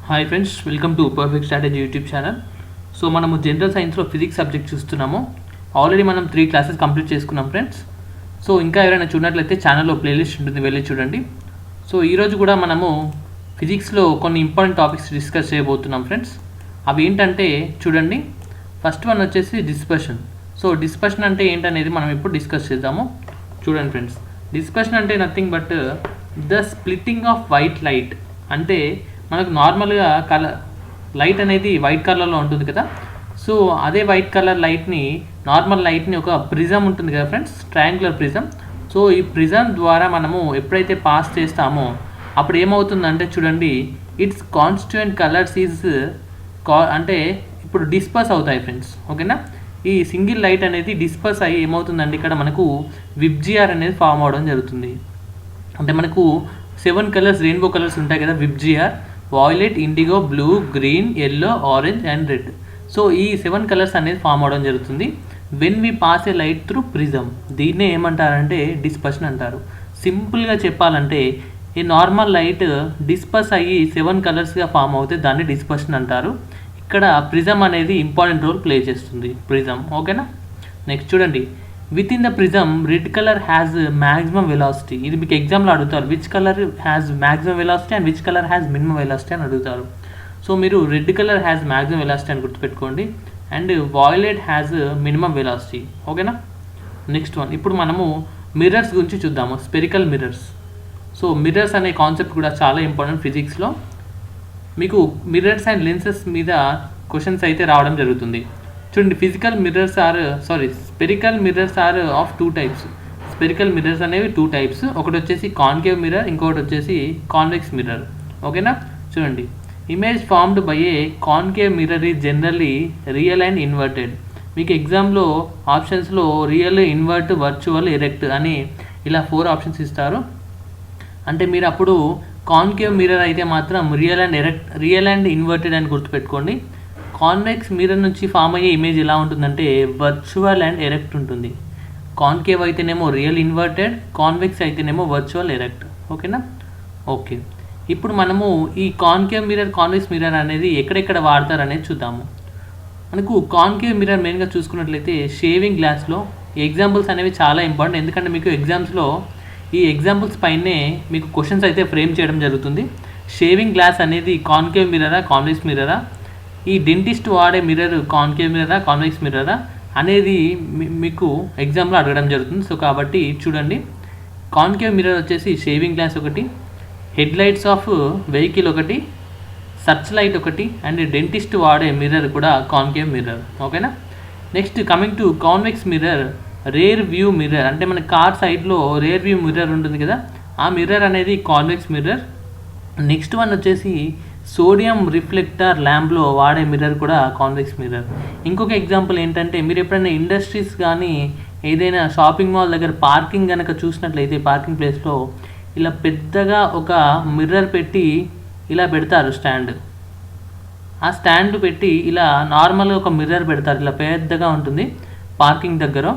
Hi friends, welcome to perfect strategy YouTube channel. So మనము general సైన్స్లో physics subject చూస్తున్నాము. Already మనం 3 classes complete చేసుకున్నాం ఫ్రెండ్స్. సో ఇంకా ఎవరైనా చూడనట్లయితే ఛానల్లో ప్లేలిస్ట్ ఉంటుంది, వెళ్ళి చూడండి. సో ఈరోజు కూడా మనము ఫిజిక్స్లో కొన్ని ఇంపార్టెంట్ టాపిక్స్ డిస్కస్ చేయబోతున్నాం ఫ్రెండ్స్. అవి ఏంటంటే చూడండి, ఫస్ట్ వన్ వచ్చేసి డిస్పర్షన్. సో డిస్పర్షన్ అంటే ఏంటనేది మనం ఇప్పుడు డిస్కస్ చేద్దాము. చూడండి ఫ్రెండ్స్, డిస్పర్షన్ అంటే nothing but the splitting off white light. అంటే మనకు నార్మల్గా లైట్ అనేది వైట్ కలర్లో ఉంటుంది కదా. సో అదే వైట్ కలర్ లైట్ని, నార్మల్ లైట్ని ఒక ప్రిజం ఉంటుంది కదా ఫ్రెండ్స్, ట్రయాంగులర్ ప్రిజం. సో ఈ ప్రిజం ద్వారా మనము ఎప్పుడైతే పాస్ చేస్తామో అప్పుడు ఏమవుతుందంటే చూడండి, ఇట్స్ కాన్స్టిట్యూయెంట్ కలర్స్ ఈజ్ అంటే ఇప్పుడు డిస్పర్స్ అవుతాయి ఫ్రెండ్స్. ఓకేనా, ఈ సింగిల్ లైట్ అనేది డిస్పర్స్ అయ్యి ఏమవుతుందండి, ఇక్కడ మనకు విబ్జిఆర్ అనేది ఫామ్ అవడం జరుగుతుంది. అంటే మనకు 7 కలర్స్, రెయిన్బో కలర్స్ ఉంటాయి కదా, VIBGYOR, violet, indigo, blue, green, yellow, orange and red. So ఈ 7 కలర్స్ అనేది ఫామ్ అవడం జరుగుతుంది when we pass a light through prism. దీన్నే ఏమంటారంటే డిస్పర్షన్ అంటారు. సింపుల్గా చెప్పాలంటే ఈ నార్మల్ లైట్ డిస్పర్స్ అయ్యి 7 కలర్స్గా ఫామ్ అవుతే దాన్ని డిస్పర్షన్ అంటారు. ఇక్కడ ప్రిజం అనేది ఇంపార్టెంట్ రోల్ ప్లే చేస్తుంది, ప్రిజం. ఓకేనా, నెక్స్ట్ చూడండి, with in the prism red colour has maximum velocity. ఇది మీకు ఎగ్జామ్లో అడుగుతారు, which colour has maximum velocity and which colour has minimum velocity అని అడుగుతారు. సో మీరు red colour has maximum velocity అని గుర్తుపెట్టుకోండి, and violet has minimum velocity. ఓకేనా, నెక్స్ట్ వన్, ఇప్పుడు మనము మిర్రర్స్ గురించి చూద్దాము, స్పెరికల్ మిర్రర్స్. సో మిర్రర్స్ అనే కాన్సెప్ట్ కూడా చాలా ఇంపార్టెంట్ ఫిజిక్స్లో. మీకు మిర్రర్స్ అండ్ లెన్సెస్ మీద క్వశ్చన్స్ అయితే రావడం జరుగుతుంది. చూడండి, spherical mirrors are of 2 types. Spherical mirrors అనేవి 2 టైప్స్. ఒకటి వచ్చేసి కాన్కేవ్ మిర్రర్, ఇంకొకటి వచ్చేసి కాన్వెక్స్ మిర్రర్. ఓకేనా, చూడండి, image formed by a concave mirror is generally real and inverted. మీకు ఎగ్జామ్లో ఆప్షన్స్లో రియల్, ఇన్వర్ట్, వర్చువల్, ఎరెక్ట్ అని ఇలా 4 ఆప్షన్స్ ఇస్తారు. అంటే మీరు అప్పుడు కాన్కేవ్ మిర్రర్ అయితే మాత్రం రియల్ అండ్ ఇన్వర్టెడ్ అని గుర్తుపెట్టుకోండి. కాన్వెక్స్ మిర్రర్ నుంచి ఫామ్ అయ్యే ఇమేజ్ ఎలా ఉంటుందంటే వర్చువల్ అండ్ ఎరెక్ట్ ఉంటుంది. కాన్కేవ్ అయితేనేమో రియల్ ఇన్వర్టెడ్, కాన్వెక్స్ అయితేనేమో వర్చువల్ ఎరెక్ట్. ఓకేనా, ఓకే. ఇప్పుడు మనము ఈ కాన్కేవ్ మిర్రర్, కాన్వెక్స్ మిర్రర్ అనేది ఎక్కడెక్కడ వాడతారు అనేది చూద్దాము. మనకు కాన్కేవ్ మిర్రర్ మెయిన్గా చూసుకున్నట్లయితే షేవింగ్ గ్లాస్లో. ఈ ఎగ్జాంపుల్స్ అనేవి చాలా ఇంపార్టెంట్, ఎందుకంటే మీకు ఎగ్జామ్స్లో ఈ ఎగ్జాంపుల్స్ పైనే మీకు క్వశ్చన్స్ అయితే ఫ్రేమ్ చేయడం జరుగుతుంది. షేవింగ్ గ్లాస్ అనేది కాన్కేవ్ మిర్రరా, కాన్వెక్స్ మిర్రరా, ఈ డెంటిస్ట్ వాడే మిర్రర్ కాన్కేవ్ మిర్రరా, కాన్వెక్స్ మిర్రరా అనేది మీకు ఎగ్జామ్లో అడగడం జరుగుతుంది. సో కాబట్టి చూడండి, కాన్కేవ్ మిర్రర్ వచ్చేసి షేవింగ్ గ్లాస్ ఒకటి, హెడ్ లైట్స్ ఆఫ్ వెహికల్ ఒకటి, సర్చ్ లైట్ ఒకటి, అండ్ డెంటిస్ట్ వాడే మిర్రర్ కూడా కాన్కేవ్ మిర్రర్. ఓకేనా, next coming to convex mirror, rear view mirror. అంటే మన కార్ సైడ్లో రేర్ వ్యూ మిర్రర్ ఉంటుంది కదా, ఆ మిర్రర్ అనేది కాన్వెక్స్ మిర్రర్. నెక్స్ట్ వన్ వచ్చేసి సోడియం రిఫ్లెక్టర్ ల్యాంప్లో వాడే మిర్రర్ కూడా కాన్వెక్స్ మిర్రర్. ఇంకొక ఎగ్జాంపుల్ ఏంటంటే, మీరు ఎప్పుడైనా ఇండస్ట్రీస్ కానీ ఏదైనా షాపింగ్ మాల్ దగ్గర పార్కింగ్ కనుక చూసినట్లయితే పార్కింగ్ ప్లేస్లో ఇలా పెద్దగా ఒక మిర్రర్ పెట్టి ఇలా పెడతారు స్టాండ్. ఆ స్టాండ్ పెట్టి ఇలా నార్మల్గా ఒక మిర్రర్ పెడతారు, ఇలా పెద్దగా ఉంటుంది పార్కింగ్ దగ్గర.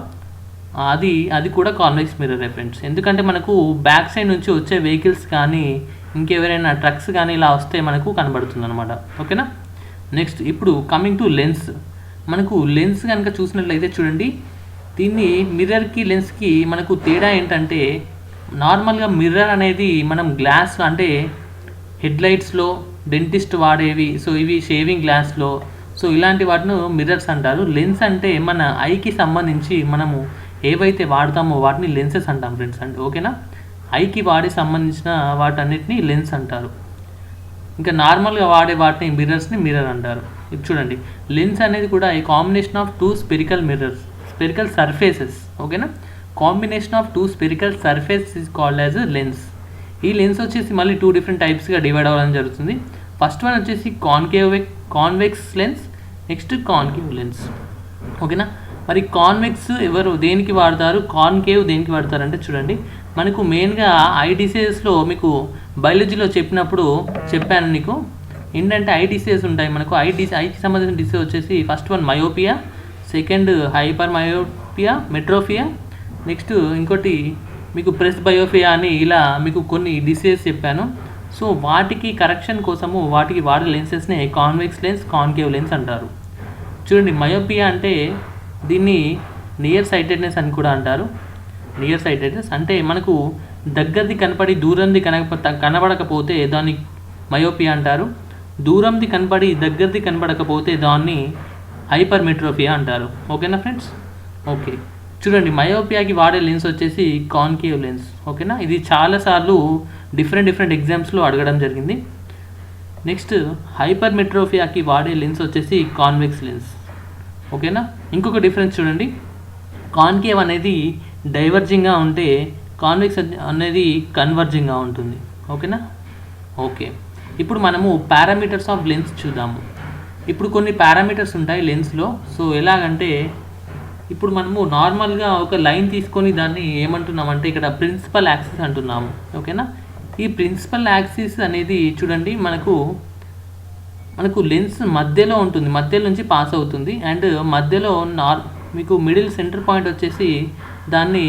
అది కూడా కాన్వెక్స్ మిర్రర్ ఫ్రెండ్స్. ఎందుకంటే మనకు బ్యాక్ సైడ్ నుంచి వచ్చే వెహికల్స్ కానీ ఇంకెవరైనా ట్రక్స్ కానీ ఇలా వస్తే మనకు కనబడుతుంది అనమాట. ఓకేనా, నెక్స్ట్ ఇప్పుడు కమింగ్ టు లెన్స్. మనకు లెన్స్ కనుక చూసినట్లయితే చూడండి, దీన్ని మిర్రర్కి లెన్స్కి మనకు తేడా ఏంటంటే, నార్మల్గా మిర్రర్ అనేది మనం గ్లాస్ అంటే హెడ్ లైట్స్లో డెంటిస్ట్ వాడేవి, సో ఇవి షేవింగ్ గ్లాస్లో, సో ఇలాంటి వాటిని మిర్రర్స్ అంటారు. లెన్స్ అంటే మన ఐకి సంబంధించి మనము ఏవైతే వాడతామో వాటిని లెన్సెస్ అంటాం ఫ్రెండ్స్. అంటే ఓకేనా, ఐకి సంబంధించిన వాటన్నిటిని లెన్స్ అంటారు. ఇంకా నార్మల్గా వాడే వాటిని మిర్రర్స్ని మిర్రర్ అంటారు. ఇది చూడండి, లెన్స్ అనేది కూడా ఈ combination of 2 spherical mirrors, spherical surfaces. ఓకేనా, combination of 2 spherical surface is called as lens. ఈ లెన్స్ వచ్చేసి మళ్ళీ 2 డిఫరెంట్ టైప్స్గా డివైడ్ అవ్వడం జరుగుతుంది. ఫస్ట్ వన్ వచ్చేసి convex lens, next concave lens. ఓకేనా, మరి కాన్వెక్స్ దేనికి వాడతారు, కాన్కేవ్ దేనికి వాడతారు అంటే చూడండి, మనకు మెయిన్గా ఐ డిసీజెస్లో మీకు బయాలజీలో చెప్పాను నీకు ఏంటంటే ఐ డిసీజెస్ ఉంటాయి. మనకు ఐకి సంబంధించిన డిసీజ్ వచ్చేసి first one myopia, second hyper myopia, metropia, next ఇంకోటి మీకు ప్రెస్ బయోపియా అని ఇలా మీకు కొన్ని డిసీజెస్ చెప్పాను. సో వాటికి కరెక్షన్ కోసము వాటికి వాడే లెన్సెస్నే కాన్వెక్స్ లెన్స్, కాన్కేవ్ లెన్స్ అంటారు. చూడండి, మయోపియా అంటే దీన్ని నియర్ సైటెడ్నెస్ అని కూడా అంటారు. నియర్ సైటెడ్నెస్ అంటే మనకు దగ్గరది కనపడి దూరంది కనబడకపోతే దాన్ని మయోపియా అంటారు. దూరంది కనపడి దగ్గరది కనపడకపోతే దాన్ని హైపర్మెట్రోపియా అంటారు. ఓకేనా ఫ్రెండ్స్? ఓకే, చూడండి, మయోపియాకి వాడే లెన్స్ వచ్చేసి కాన్కేవ్ లెన్స్. ఓకేనా? ఇది చాలాసార్లు డిఫరెంట్ ఎగ్జామ్స్లో అడగడం జరిగింది. నెక్స్ట్ హైపర్మెట్రోపియాకి వాడే లెన్స్ వచ్చేసి కాన్వెక్స్ లెన్స్. ఓకేనా? ఇంకొక డిఫరెన్స్ చూడండి, కాన్కేవ్ అనేది డైవర్జింగ్గా ఉంటే కాన్వెక్స్ అనేది కన్వర్జింగ్గా ఉంటుంది. ఓకేనా? ఓకే, ఇప్పుడు మనము పారామీటర్స్ ఆఫ్ లెన్స్ చూద్దాము. ఇప్పుడు కొన్ని పారామీటర్స్ ఉంటాయి లెన్స్లో. సో ఎలాగంటే, ఇప్పుడు మనము నార్మల్గా ఒక లైన్ తీసుకొని దాన్ని ఏమంటున్నామంటే ఇక్కడ ప్రిన్సిపల్ యాక్సిస్ అంటున్నాము. ఓకేనా? ఈ ప్రిన్సిపల్ యాక్సిస్ అనేది చూడండి మనకు లెన్స్ మధ్యలో ఉంటుంది, మధ్యలో నుంచి పాస్ అవుతుంది. అండ్ మధ్యలో మీకు మిడిల్ సెంటర్ పాయింట్ వచ్చేసి దాన్ని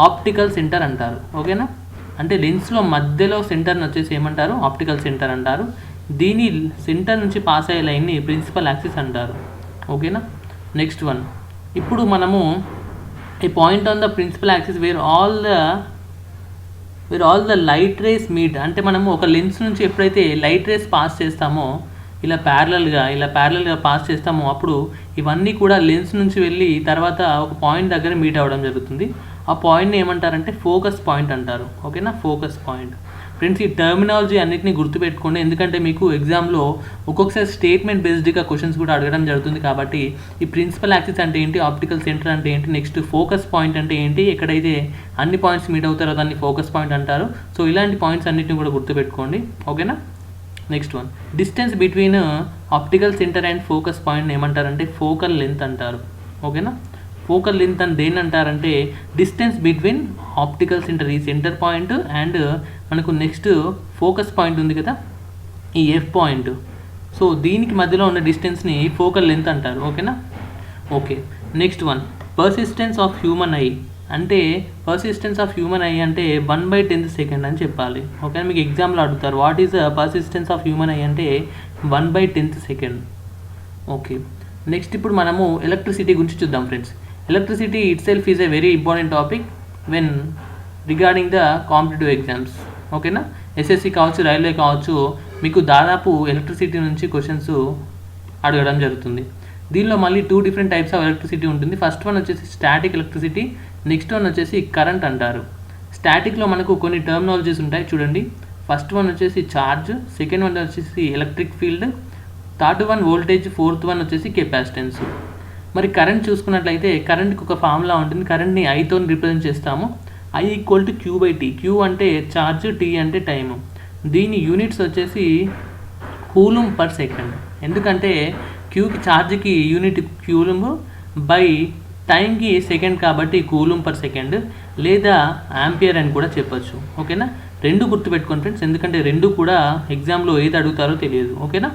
ఆప్టికల్ సెంటర్ అంటారు. ఓకేనా? అంటే లెన్స్లో మధ్యలో సెంటర్ని వచ్చేసి ఏమంటారు? ఆప్టికల్ సెంటర్ అంటారు. దీని సెంటర్ నుంచి పాస్ అయ్యే లైన్ని ప్రిన్సిపల్ యాక్సిస్ అంటారు. ఓకేనా? నెక్స్ట్ వన్, ఇప్పుడు మనము ఈ point on the principal axis where all the light rays meet, అంటే మనము ఒక లెన్స్ నుంచి ఎప్పుడైతే లైట్ రేస్ పాస్ చేస్తామో ఇలా ప్యారలల్గా పాస్ చేస్తామో అప్పుడు ఇవన్నీ కూడా లెన్స్ నుంచి వెళ్ళి తర్వాత ఒక పాయింట్ దగ్గర మీట్ అవ్వడం జరుగుతుంది. ఆ పాయింట్ని ఏమంటారంటే ఫోకస్ పాయింట్ అంటారు. ఓకేనా? Focus point. ఫ్రెండ్స్, ఈ టర్మినాలజీ అన్నిటిని గుర్తుపెట్టుకోండి, ఎందుకంటే మీకు ఎగ్జామ్లో ఒక్కొక్కసారి స్టేట్మెంట్ బేస్డ్గా క్వశ్చన్స్ కూడా అడగడం జరుగుతుంది. కాబట్టి ఈ ప్రిన్సిపల్ యాక్సిస్ అంటే ఏంటి, ఆప్టికల్ సెంటర్ అంటే ఏంటి, నెక్స్ట్ ఫోకస్ పాయింట్ అంటే ఏంటి, ఎక్కడైతే అన్ని పాయింట్స్ మీట్ అవుతారో దాన్ని ఫోకస్ పాయింట్ అంటారు. సో ఇలాంటి పాయింట్స్ అన్నిటిని కూడా గుర్తుపెట్టుకోండి. ఓకేనా? Next one, distance between optical centre and focus point ఏమంటారంటే ఫోకల్ లెంత్ అంటారు. ఓకేనా? ఫోకల్ లెంత్ అని దేని అంటారంటే డిస్టెన్స్ బిట్వీన్ ఆప్టికల్ సెంటర్, ఈ సెంటర్ పాయింట్ అండ్ మనకు నెక్స్ట్ ఫోకస్ పాయింట్ ఉంది కదా, ఈ ఎఫ్ పాయింట్. సో దీనికి మధ్యలో ఉన్న డిస్టెన్స్ని ఫోకల్ లెంత్ అంటారు. ఓకేనా? Okay, next one, persistence of human I అంటే పర్సిస్టెన్స్ ఆఫ్ హ్యూమన్ ఐ అంటే 1/10 సెకండ్ అని చెప్పాలి. ఓకే, మీకు ఎగ్జామ్లో అడుగుతారు what is the persistence of human I అంటే 1/10 సెకండ్. ఓకే, నెక్స్ట్ ఇప్పుడు మనము ఎలక్ట్రిసిటీ గురించి చూద్దాం friends. Electricity it self is a very important topic when regarding the competitive exams. ఓకేనా? ఎస్ఎస్సి కావచ్చు, రైల్వే కావచ్చు, మీకు దాదాపు ఎలక్ట్రిసిటీ నుంచి క్వశ్చన్స్ అడగడం జరుగుతుంది. దీనిలో మళ్ళీ 2 డిఫరెంట్ టైప్స్ ఆఫ్ ఎలక్ట్రిసిటీ ఉంటుంది. ఫస్ట్ వన్ వచ్చేసి స్టాటిక్ ఎలక్ట్రిసిటీ, నెక్స్ట్ వన్ వచ్చేసి కరెంట్ అంటారు. స్టాటిక్లో మనకు కొన్ని టర్మినాలజీస్ ఉంటాయి చూడండి. ఫస్ట్ వన్ వచ్చేసి ఛార్జ్, సెకండ్ వన్ వచ్చేసి electric field, third one voltage, fourth one వచ్చేసి కెపాసిటెన్స్. మరి కరెంట్ చూసుకున్నట్లయితే కరెంట్కి ఒక ఫార్ములా ఉంటుంది. కరెంట్ని ఐతో రిప్రజెంట్ చేస్తాము. I = Q/T. Q అంటే ఛార్జ్, T అంటే టైము. దీని యూనిట్స్ వచ్చేసి కూలుంబ్ పర్ సెకండ్. ఎందుకంటే క్యూకి ఛార్జ్కి యూనిట్ కూలుంబ్ బై టైంకి సెకండ్ కాబట్టి కూలుంబ్ పర్ సెకండ్, లేదా యాంపియర్ అని కూడా చెప్పొచ్చు. ఓకేనా? రెండు గుర్తుపెట్టుకోండి ఫ్రెండ్స్, ఎందుకంటే రెండు కూడా ఎగ్జామ్లో ఏది అడుగుతారో తెలియదు. ఓకేనా?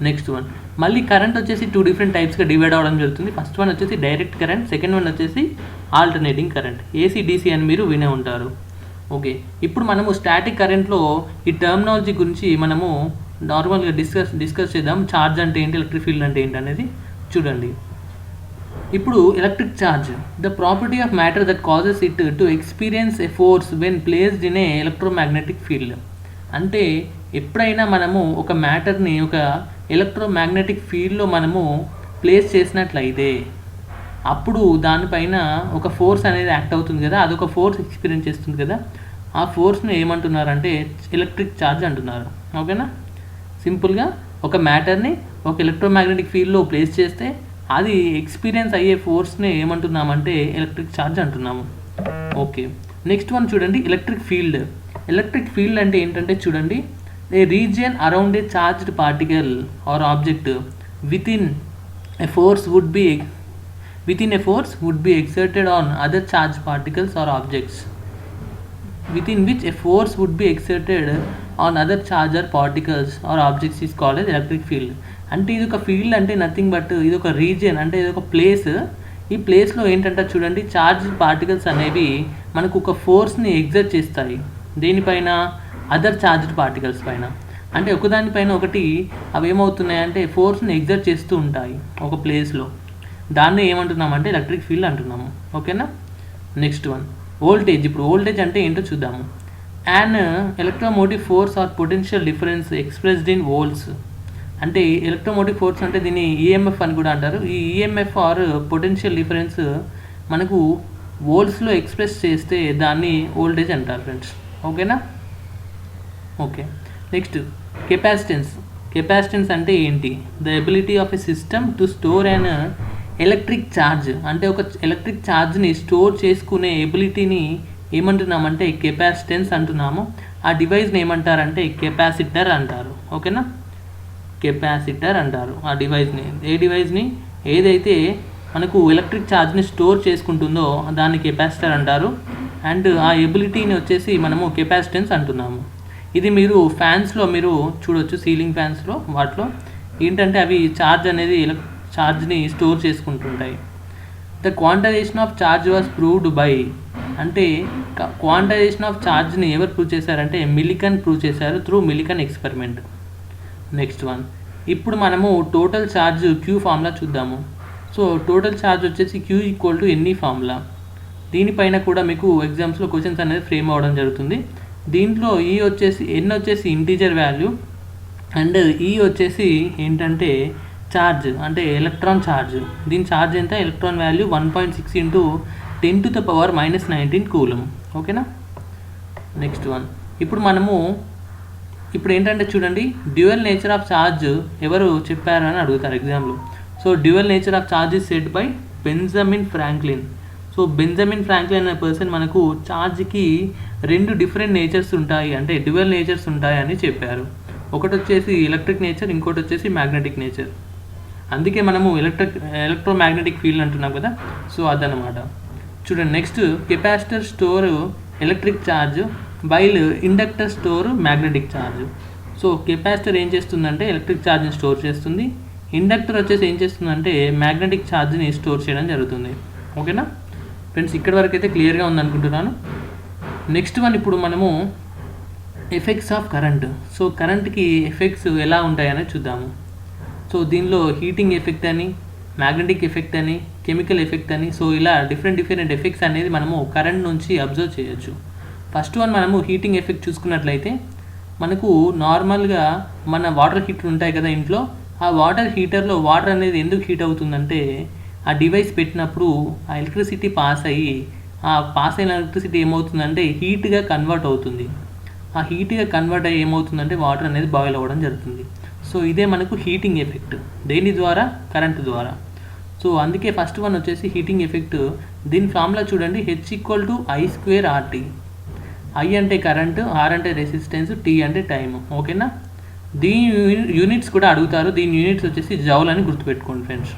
నెక్స్ట్ వన్, మళ్ళీ కరెంట్ వచ్చేసి 2 డిఫరెంట్ టైప్స్గా డివైడ్ అవ్వడం జరుగుతుంది. ఫస్ట్ వన్ వచ్చేసి డైరెక్ట్ కరెంట్, సెకండ్ వన్ వచ్చేసి ఆల్టర్నేటింగ్ కరెంట్, AC DC అని మీరు వినే ఉంటారు. ఓకే, ఇప్పుడు మనము స్టాటిక్ కరెంట్లో ఈ టర్మినాలజీ గురించి మనము నార్మల్గా డిస్కస్ చేద్దాం. ఛార్జ్ అంటే ఏంటి, ఎలక్ట్రిక్ ఫీల్డ్ అంటే ఏంటి అనేది చూడండి. ఇప్పుడు electric charge, the property of matter that causes it to experience a force when placed in a electromagnetic field. అంటే ఎప్పుడైనా మనము ఒక మ్యాటర్ని ఒక ఎలక్ట్రోమాగ్నెటిక్ ఫీల్డ్లో మనము ప్లేస్ చేసినట్లయితే అప్పుడు దానిపైన ఒక ఫోర్స్ అనేది యాక్ట్ అవుతుంది కదా, అదొక ఫోర్స్ ఎక్స్పీరియన్స్ చేస్తుంది కదా, ఆ ఫోర్స్ని ఏమంటున్నారంటే ఎలక్ట్రిక్ ఛార్జ్ అంటున్నారు. ఓకేనా? సింపుల్గా ఒక మ్యాటర్ని ఒక ఎలక్ట్రోమాగ్నెటిక్ ఫీల్డ్లో ప్లేస్ చేస్తే అది ఎక్స్పీరియన్స్ అయ్యే ఫోర్స్ని ఏమంటున్నామంటే ఎలక్ట్రిక్ ఛార్జ్ అంటున్నాము. ఓకే, నెక్స్ట్ వన్ చూడండి, ఎలక్ట్రిక్ ఫీల్డ్. ఎలక్ట్రిక్ ఫీల్డ్ అంటే ఏంటంటే చూడండి, a region around a charged particle or object within a force would be exerted on other charged particles or objects. Within which a force would be exerted on other charged particles or objects is called as electric field. అంటే ఇది ఒక field అంటే nothing but ఇది ఒక region, అంటే ఇది ఒక place. ఈ ప్లేస్లో ఏంటంటే చూడండి, చార్జ్ పార్టికల్స్ అనేవి మనకు ఒక ఫోర్స్ని ఎగ్జర్ట్ చేస్తాయి. దేనిపైన? అదర్ చార్జ్డ్ పార్టికల్స్ పైన. అంటే ఒకదానిపైన ఒకటి అవి ఏమవుతున్నాయంటే ఫోర్స్ని ఎగ్జర్ట్ చేస్తూ ఉంటాయి ఒక ప్లేస్లో. దాన్ని ఏమంటున్నామంటే ఎలక్ట్రిక్ ఫీల్డ్ అంటున్నాము. ఓకేనా. Next one voltage. ఇప్పుడు వోల్టేజ్ అంటే ఏంటో చూద్దాము. And electromotive force or potential difference expressed in volts. అంటే ఎలక్ట్రోమోటివ్ ఫోర్స్ అంటే దీన్ని ఈఎంఎఫ్ అని కూడా అంటారు. ఈ ఈఎంఎఫ్ ఆర్ పొటెన్షియల్ డిఫరెన్స్ మనకు వోల్ట్స్లో ఎక్స్ప్రెస్ చేస్తే దాన్ని వోల్టేజ్ అంటారు ఫ్రెండ్స్. ఓకేనా. ఓకే. Next capacitance. కెపాసిటెన్స్ అంటే ఏంటి? The ability of a system to store an electric charge. అంటే ఒక ఎలక్ట్రిక్ ఛార్జ్ని స్టోర్ చేసుకునే ఎబిలిటీని ఏమంటున్నామంటే కెపాసిటెన్స్ అంటున్నాము. ఆ డివైస్ని ఏమంటారంటే కెపాసిటర్ అంటారు. ఓకేనా. కెపాసిటర్ అంటారు ఆ డివైస్ని. ఏ డివైస్ని? ఏదైతే మనకు ఎలక్ట్రిక్ ఛార్జ్ని స్టోర్ చేసుకుంటుందో దాన్ని కెపాసిటర్ అంటారు. అండ్ ఆ ఎబిలిటీని వచ్చేసి మనము కెపాసిటెన్స్ అంటున్నాము. ఇది మీరు ఫ్యాన్స్లో మీరు చూడొచ్చు, సీలింగ్ ఫ్యాన్స్లో వాటిలో ఏంటంటే అవి ఛార్జ్ అనేది ఛార్జ్ని స్టోర్ చేసుకుంటుంటాయి. The quantization of charge was proved by. అంటే క్వాంటైజేషన్ ఆఫ్ ఛార్జ్ని ఎవరు ప్రూవ్ చేశారంటే మిలికన్ ప్రూవ్ చేశారు through Millikan experiment. Next one ఇప్పుడు మనము టోటల్ ఛార్జ్ క్యూ ఫార్ములా చూద్దాము. సో టోటల్ ఛార్జ్ వచ్చేసి క్యూ ఈక్వల్ టు ఎన్ని ఫార్ములా. దీనిపైన కూడా మీకు ఎగ్జామ్స్లో క్వశ్చన్స్ అనేది ఫ్రేమ్ అవ్వడం జరుగుతుంది. దీంట్లో ఈ వచ్చేసి ఎన్ వచ్చేసి ఇంటీజర్ వాల్యూ అండ్ ఈ వచ్చేసి ఏంటంటే ఛార్జ్ అంటే ఎలక్ట్రాన్ ఛార్జ్. దీని ఛార్జ్ ఎంత? Electron value 1.6 into 10⁻⁻19 కూలం. ఓకేనా. నెక్స్ట్ వన్ ఇప్పుడు మనము ఇప్పుడు ఏంటంటే చూడండి, డ్యూయల్ నేచర్ ఆఫ్ ఛార్జ్ ఎవరు చెప్పారు అని అడుగుతారు ఎగ్జామ్లో. So dual nature of charge is said by Benjamin Franklin. So Benjamin Franklin అనే పర్సన్ మనకు ఛార్జ్కి 2 డిఫరెంట్ నేచర్స్ ఉంటాయి, అంటే డ్యూయల్ నేచర్స్ ఉంటాయి అని చెప్పారు. ఒకటి వచ్చేసి ఎలక్ట్రిక్ నేచర్, ఇంకోటి వచ్చేసి మ్యాగ్నెటిక్ నేచర్. అందుకే మనము ఎలక్ట్రోమాగ్నెటిక్ ఫీల్డ్ అంటున్నాం కదా. సో అదనమాట. చూడండి next capacitor store electric charge while inductor store magnetic charge. So capacitor ఏం చేస్తుందంటే ఎలక్ట్రిక్ ఛార్జ్ని స్టోర్ చేస్తుంది. ఇండక్టర్ వచ్చేసి ఏం చేస్తుందంటే మ్యాగ్నెటిక్ ఛార్జ్ని స్టోర్ చేయడం జరుగుతుంది. ఓకేనా ఫ్రెండ్స్, ఇక్కడి వరకు అయితే క్లియర్గా ఉందనుకుంటున్నాను. నెక్స్ట్ వన్ ఇప్పుడు మనము ఎఫెక్ట్స్ ఆఫ్ కరెంట్. సో కరెంట్కి ఎఫెక్ట్స్ ఎలా ఉంటాయని చూద్దాము. సో దీనిలో హీటింగ్ ఎఫెక్ట్ అని, మ్యాగ్నెటిక్ ఎఫెక్ట్ అని, కెమికల్ ఎఫెక్ట్ అని, సో ఇలా డిఫరెంట్ ఎఫెక్ట్స్ అనేది మనము కరెంట్ నుంచి అబ్జర్వ్ చేయొచ్చు. ఫస్ట్ వన్ మనము హీటింగ్ ఎఫెక్ట్ చూసుకున్నట్లయితే మనకు నార్మల్గా మన వాటర్ హీటర్ ఉంటాయి కదా ఇంట్లో. ఆ వాటర్ హీటర్లో వాటర్ అనేది ఎందుకు హీట్ అవుతుందంటే ఆ డివైస్ పెట్టినప్పుడు ఆ ఎలక్ట్రిసిటీ పాస్ అయ్యి ఆ పాస్ అయిన ఎలక్ట్రిసిటీ ఏమవుతుందంటే హీట్గా కన్వర్ట్ అవుతుంది. ఆ హీట్గా కన్వర్ట్ అయ్యి ఏమవుతుందంటే వాటర్ అనేది బాయిల్ అవ్వడం జరుగుతుంది. సో ఇదే మనకు హీటింగ్ ఎఫెక్ట్. దేని ద్వారా? కరెంట్ ద్వారా. సో అందుకే ఫస్ట్ వన్ వచ్చేసి హీటింగ్ ఎఫెక్ట్. దీని ఫార్ములా చూడండి, H=I²RT. I అంటే కరెంటు, R అంటే రెసిస్టెన్స్, T అంటే టైం. ఓకేనా. దీని యూనిట్స్ కూడా అడుగుతారు. దీని యూనిట్స్ వచ్చేసి జౌల్ అని గుర్తుపెట్టుకోండి ఫ్రెండ్స్.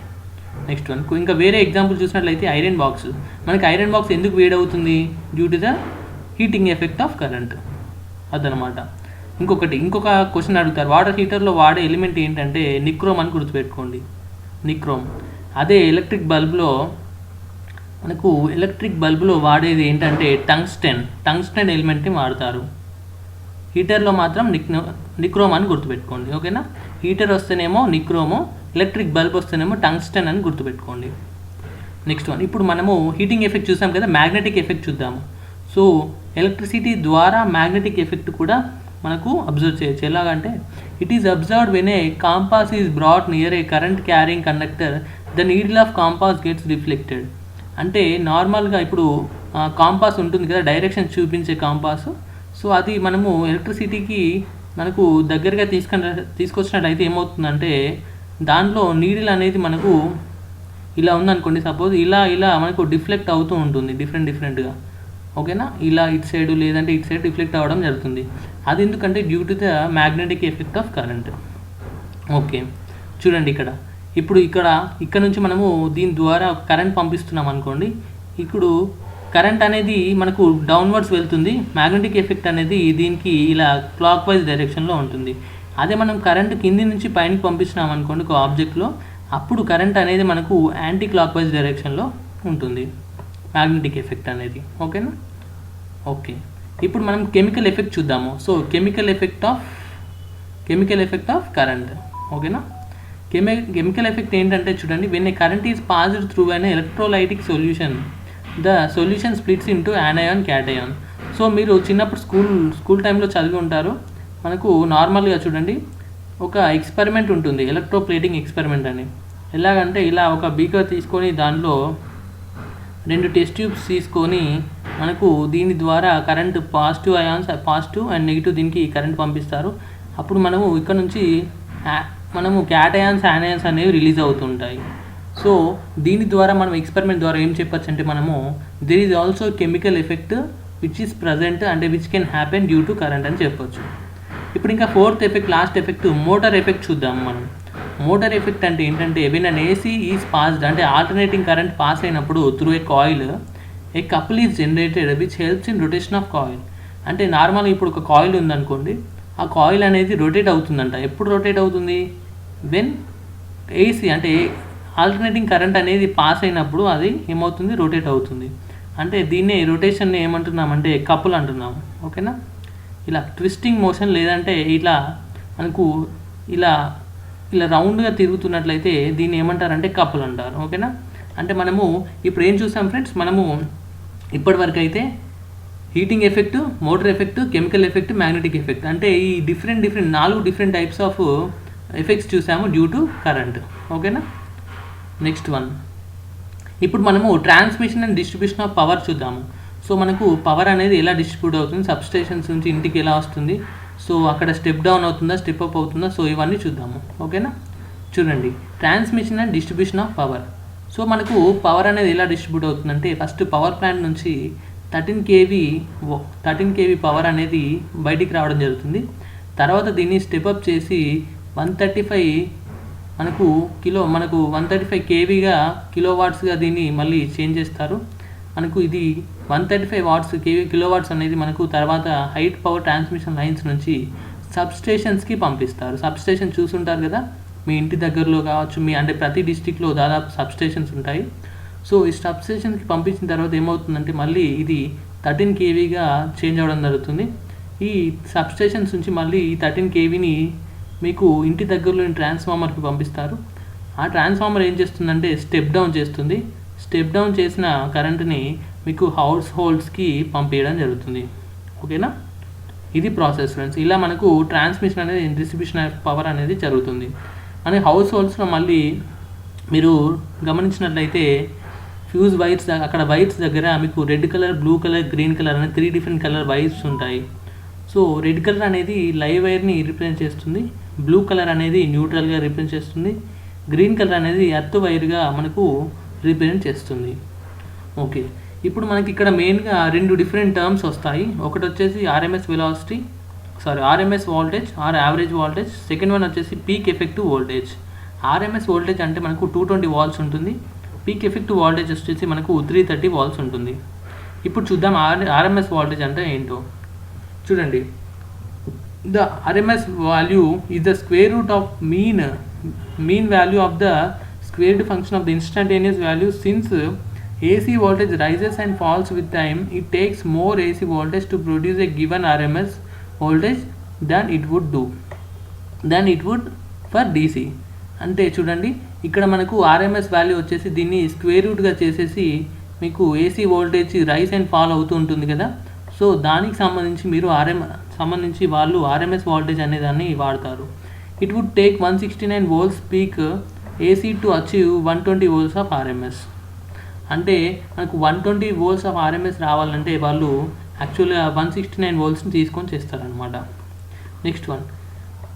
నెక్స్ట్ వన్ ఇంకా వేరే ఎగ్జాంపుల్ చూసినట్లయితే ఐరన్ బాక్స్. మనకి ఐరన్ బాక్స్ ఎందుకు వేడవుతుంది? Due to the heating effect of current. అదనమాట. ఇంకొక క్వశ్చన్ అడుగుతారు, వాటర్ హీటర్లో వాడే ఎలిమెంట్ ఏంటంటే నిక్రోమ్ అని గుర్తుపెట్టుకోండి. నిక్రోమ్. అదే ఎలక్ట్రిక్ బల్బ్లో వాడేది ఏంటంటే టంగ్స్టెన్ ఎలిమెంట్ని వాడతారు. హీటర్లో మాత్రం నిక్రోమ్ అని గుర్తుపెట్టుకోండి. ఓకేనా. హీటర్ వస్తేనేమో నిక్రోము, ఎలక్ట్రిక్ బల్బ్ వస్తేనేమో టంగ్స్టెన్ అని గుర్తుపెట్టుకోండి. నెక్స్ట్ వన్ ఇప్పుడు మనము హీటింగ్ ఎఫెక్ట్ చూసాం కదా, మ్యాగ్నెటిక్ ఎఫెక్ట్ చూద్దాము. సో ఎలక్ట్రిసిటీ ద్వారా మ్యాగ్నెటిక్ ఎఫెక్ట్ కూడా మనకు అబ్జర్వ్ చేయొచ్చు. ఎలాగంటే it is observed when a compass is brought near a current carrying conductor the needle of compass gets reflected. అంటే నార్మల్గా ఇప్పుడు కాంపాస్ ఉంటుంది కదా, డైరెక్షన్ చూపించే కాంపాస్. సో అది మనము ఎలక్ట్రిసిటీకి మనకు దగ్గరగా తీసుకొచ్చినట్లయితే ఏమవుతుందంటే దాంట్లో నీడిల్ అనేది మనకు ఇలా ఉందనుకోండి, సపోజ్ ఇలా మనకు డిఫ్లెక్ట్ అవుతూ ఉంటుంది డిఫరెంట్గా. ఓకేనా. ఇలా ఇటు సైడు లేదంటే ఇటు సైడ్ రిఫ్లెక్ట్ అవ్వడం జరుగుతుంది. అది ఎందుకంటే due to the magnetic effect of current. Okay చూడండి ఇక్కడ నుంచి మనము దీని ద్వారా కరెంట్ పంపిస్తున్నాం అనుకోండి. ఇప్పుడు కరెంట్ అనేది మనకు డౌన్వర్డ్స్ వెళ్తుంది, మ్యాగ్నెటిక్ ఎఫెక్ట్ అనేది దీనికి ఇలా క్లాక్ వైజ్ డైరెక్షన్లో ఉంటుంది. అదే మనం కరెంట్ కింది నుంచి పైనకి పంపించినాం అనుకోండి ఒక ఆబ్జెక్ట్లో, అప్పుడు కరెంట్ అనేది మనకు యాంటీ క్లాక్ వైజ్ డైరెక్షన్లో ఉంటుంది మ్యాగ్నెటిక్ ఎఫెక్ట్ అనేది. ఓకేనా. ఓకే ఇప్పుడు మనం కెమికల్ ఎఫెక్ట్ చూద్దాము. So chemical effect of current. ఓకేనా. కెమికల్ ఎఫెక్ట్ ఏంటంటే చూడండి, when a current is passed through an electrolytic solution the solution splits into యానయాన్ cation. So మీరు చిన్నప్పుడు స్కూల్ టైంలో చదివి ఉంటారు. మనకు నార్మల్గా చూడండి ఒక ఎక్స్పెరిమెంట్ ఉంటుంది, ఎలక్ట్రోప్లేటింగ్ ఎక్స్పెరిమెంట్ అని. ఎలాగంటే ఇలా ఒక బీకర్ తీసుకొని దానిలో 2 టెస్ట్ ట్యూబ్స్ తీసుకొని మనకు దీని ద్వారా కరెంట్ పాజిటివ్ అండ్ నెగిటివ్ దీనికి కరెంట్ పంపిస్తారు. అప్పుడు మనము ఇక్కడ నుంచి క్యాటయాన్స్ యానయాన్స్ అనేవి రిలీజ్ అవుతుంటాయి. సో దీని ద్వారా మనం ఎక్స్పెరిమెంట్ ద్వారా ఏం చెప్పచ్చు అంటే మనము there is also chemical effect which is present అంటే which can happen due to current అని చెప్పొచ్చు. ఇప్పుడు ఇంకా 4th effect, last effect motor effect చూద్దాం మనం. మోటార్ ఎఫెక్ట్ అంటే ఏంటంటే when an AC is passed అంటే ఆల్టర్నేటింగ్ కరెంట్ పాస్ అయినప్పుడు through a coil a couple is generated which helps in rotation of coil. అంటే నార్మల్గా ఇప్పుడు ఒక కాయిల్ ఉందనుకోండి, ఆ కాయిల్ అనేది రొటేట్ అవుతుందంట. ఎప్పుడు రొటేట్ అవుతుంది? వెన్ ఏసీ అంటే ఆల్టర్నేటింగ్ కరెంట్ అనేది పాస్ అయినప్పుడు అది ఏమవుతుంది? రొటేట్ అవుతుంది. అంటే దీన్నే రొటేషన్ని ఏమంటున్నామంటే కపుల్ అంటున్నాము. ఓకేనా. ఇలా ట్విస్టింగ్ మోషన్ లేదంటే ఇలా మనకు ఇలా రౌండ్గా తిరుగుతున్నట్లయితే దీన్ని ఏమంటారంటే కపుల్ అంటారు. ఓకేనా. అంటే మనము ఇప్పుడు ఏం చూసాం ఫ్రెండ్స్, మనము ఇప్పటివరకు అయితే heating effect, motor effect, chemical effect, magnetic effect అంటే ఈ different 4 different types of effects చూసాము డ్యూ టు కరెంట్. ఓకేనా. నెక్స్ట్ వన్, ఇప్పుడు మనము transmission and distribution of power చూద్దాము. సో మనకు పవర్ అనేది ఎలా డిస్ట్రిబ్యూట్ అవుతుంది, సబ్స్టేషన్స్ నుంచి ఇంటికి ఎలా వస్తుంది, సో అక్కడ స్టెప్ డౌన్ అవుతుందా, స్టెప్ అప్ అవుతుందా, సో ఇవన్నీ చూద్దాము. ఓకేనా. చూడండి, transmission and distribution of power. So మనకు పవర్ అనేది ఎలా డిస్ట్రిబ్యూట్ అవుతుందంటే ఫస్ట్ పవర్ ప్లాంట్ నుంచి 13 kV పవర్ అనేది బయటికి రావడం జరుగుతుంది. తర్వాత దీన్ని స్టెప్ అప్ చేసి 135 kVగా కిలోవాట్స్గా దీన్ని మళ్ళీ చేంజ్ చేస్తారు. మనకు ఇది 135 కిలోవాట్స్ అనేది మనకు తర్వాత హైట్ పవర్ ట్రాన్స్మిషన్ లైన్స్ నుంచి సబ్స్టేషన్స్కి పంపిస్తారు. సబ్స్టేషన్ చూసుంటారు కదా, మీ ఇంటి దగ్గరలో కావచ్చు, అంటే ప్రతి డిస్టిక్లో దాదాపు సబ్స్టేషన్స్ ఉంటాయి. సో ఈ సబ్స్టేషన్కి పంపించిన తర్వాత ఏమవుతుందంటే మళ్ళీ ఇది 13 kVగా చేంజ్ అవ్వడం జరుగుతుంది. ఈ సబ్స్టేషన్స్ నుంచి మళ్ళీ ఈ 13 kVని మీకు ఇంటి దగ్గరలోని ట్రాన్స్ఫార్మర్కి పంపిస్తారు. ఆ ట్రాన్స్ఫార్మర్ ఏం చేస్తుందంటే స్టెప్ డౌన్ చేస్తుంది. స్టెప్ డౌన్ చేసిన కరెంట్ని మీకు హౌస్ హోల్డ్స్కి పంపించడం జరుగుతుంది. ఓకేనా. ఇది ప్రాసెస్ ఫ్రెండ్స్. ఇలా మనకు ట్రాన్స్మిషన్ అనేది, డిస్ట్రిబ్యూషన్ ఆఫ్ పవర్ అనేది జరుగుతుంది. అని హౌస్ హోల్డ్స్లో మళ్ళీ మీరు గమనించినట్లయితే ఫ్యూజ్ వైర్స్, అక్కడ వైర్స్ దగ్గర మీకు red colour, blue colour, green colour అనే 3 డిఫరెంట్ కలర్ వైర్స్ ఉంటాయి. సో రెడ్ కలర్ అనేది లైవ్ వైర్ని రిప్రజెంట్ చేస్తుంది, బ్లూ కలర్ అనేది న్యూట్రల్గా రిప్రజెంట్ చేస్తుంది, గ్రీన్ కలర్ అనేది ఎర్త్ వైర్గా మనకు రిప్రజెంట్ చేస్తుంది. ఓకే, ఇప్పుడు మనకి ఇక్కడ మెయిన్గా 2 డిఫరెంట్ టర్మ్స్ వస్తాయి. ఒకటి వచ్చేసి RMS voltage or average voltage. Second one వచ్చేసి peak effective voltage. RMS voltage అంటే మనకు 220 వాల్ట్స్ ఉంటుంది. పీక్ ఎఫెక్టివ్ వోల్టేజ్ వచ్చేసి మనకు 330 వాల్ట్స్ ఉంటుంది. ఇప్పుడు చూద్దాం ఆర్ఎంఎస్ వోల్టేజ్ అంటే ఏంటో. చూడండి, the RMS value is the square root of mean value of the squared function of the instantaneous value. Since AC voltage rises and falls with time, it takes more AC voltage to produce a given RMS voltage than it would for DC. అంటే చూడండి, ఇక్కడ మనకు RMS value వచ్చేసి దీన్ని square రూట్గా చేసేసి మీకు AC voltage rice and fall అవుతూ ఉంటుంది కదా. సో దానికి సంబంధించి వాళ్ళు ఆర్ఎంఎస్ వోల్టేజ్ అనే దాన్ని వాడతారు. It would take 169 volts peak AC to achieve 120 volts of RMS. అంటే మనకు 120 volts ఆఫ్ ఆర్ఎంఎస్ రావాలంటే వాళ్ళు యాక్చువల్గా 169 voltsని తీసుకొని చేస్తారనమాట. Next one,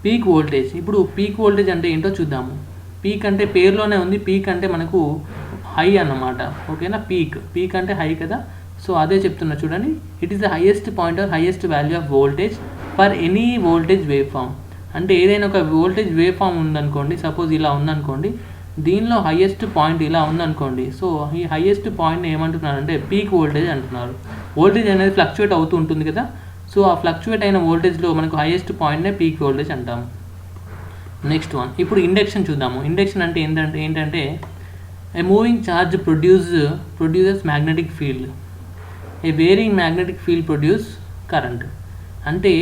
peak voltage. ఇప్పుడు పీక్ వోల్టేజ్ అంటే ఏంటో చూద్దాము. పీక్ అంటే పేరులోనే ఉంది, పీక్ అంటే మనకు హై అన్నమాట. ఓకేనా. పీక్ అంటే హై కదా. సో అదే చెప్తున్నా చూడండి. It is the highest point or highest value of voltage for any voltage wave form. అంటే ఏదైనా ఒక వోల్టేజ్ వేవ్ ఫామ్ ఉందనుకోండి, సపోజ్ ఇలా ఉందనుకోండి, దీనిలో హైయెస్ట్ పాయింట్ ఇలా ఉందనుకోండి. సో ఈ హైయెస్ట్ పాయింట్ని ఏమంటున్నారంటే పీక్ వోల్టేజ్ అంటున్నారు. వోల్టేజ్ అనేది ఫ్లక్చువేట్ అవుతూ ఉంటుంది కదా. సో ఆ ఫ్లక్చువేట్ అయిన వోల్టేజ్లో మనకు హైయెస్ట్ పాయింట్నే పీక్ వోల్టేజ్ అంటాము. నెక్స్ట్ వన్, ఇప్పుడు ఇండక్షన్ చూద్దాము. ఇండక్షన్ అంటే ఏంటంటే ఏ moving charge produces magnetic field. ఏ వేరింగ్ మ్యాగ్నెటిక్ ఫీల్డ్ కరెంట్. అంటే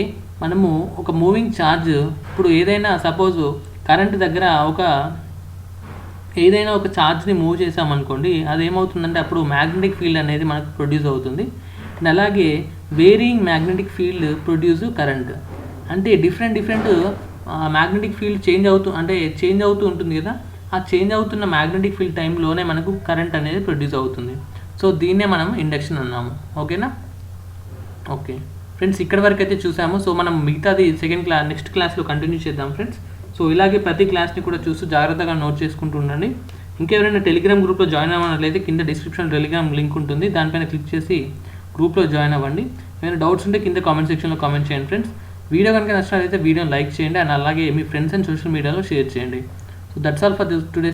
మనము ఒక మూవింగ్ ఛార్జ్ ఇప్పుడు ఏదైనా సపోజ్ కరెంట్ దగ్గర ఏదైనా ఒక ఛార్జ్ని మూవ్ చేసామనుకోండి, అది ఏమవుతుందంటే అప్పుడు మ్యాగ్నెటిక్ ఫీల్డ్ అనేది మనకు ప్రొడ్యూస్ అవుతుంది. అండ్ అలాగే varying magnetic field produce current. అంటే డిఫరెంట్ మ్యాగ్నెటిక్ ఫీల్డ్ చేంజ్ అవుతూ ఉంటుంది కదా, ఆ చేంజ్ అవుతున్న మ్యాగ్నెటిక్ ఫీల్డ్ టైంలోనే మనకు కరెంట్ అనేది ప్రొడ్యూస్ అవుతుంది. సో దీన్నే మనం ఇండక్షన్ అన్నాము. ఓకేనా? ఓకే ఫ్రెండ్స్, ఇక్కడ వరకు అయితే చూసాము. సో మనం మిగతాది నెక్స్ట్ క్లాస్లో కంటిన్యూ చేద్దాం ఫ్రెండ్స్. సో ఇలాగే ప్రతి క్లాస్ని కూడా చూస్తూ జాగ్రత్తగా నోట్ చేసుకుంటూ ఉండండి. ఇంకెవరైనా టెలిగ్రామ్ గ్రూప్లో జాయిన్ అవ్వాలట్లయితే కింద డిస్క్రిప్షన్ టెలిగ్రామ్ లింక్ ఉంటుంది, దానిపైన క్లిక్ చేసి గ్రూప్లో జాయిన్ అవ్వండి. ఏమైనా డౌట్స్ ఉంటే కింద కామెంట్ సెక్షన్లో కామెంట్ చేయండి ఫ్రెండ్స్. వీడియో కనుక నచ్చినట్లయితే వీడియోని లైక్ చేయండి, అండ్ అలాగే మీ ఫ్రెండ్స్ అండ్ సోషల్ మీడియాలో షేర్ చేయండి. So that's all for today.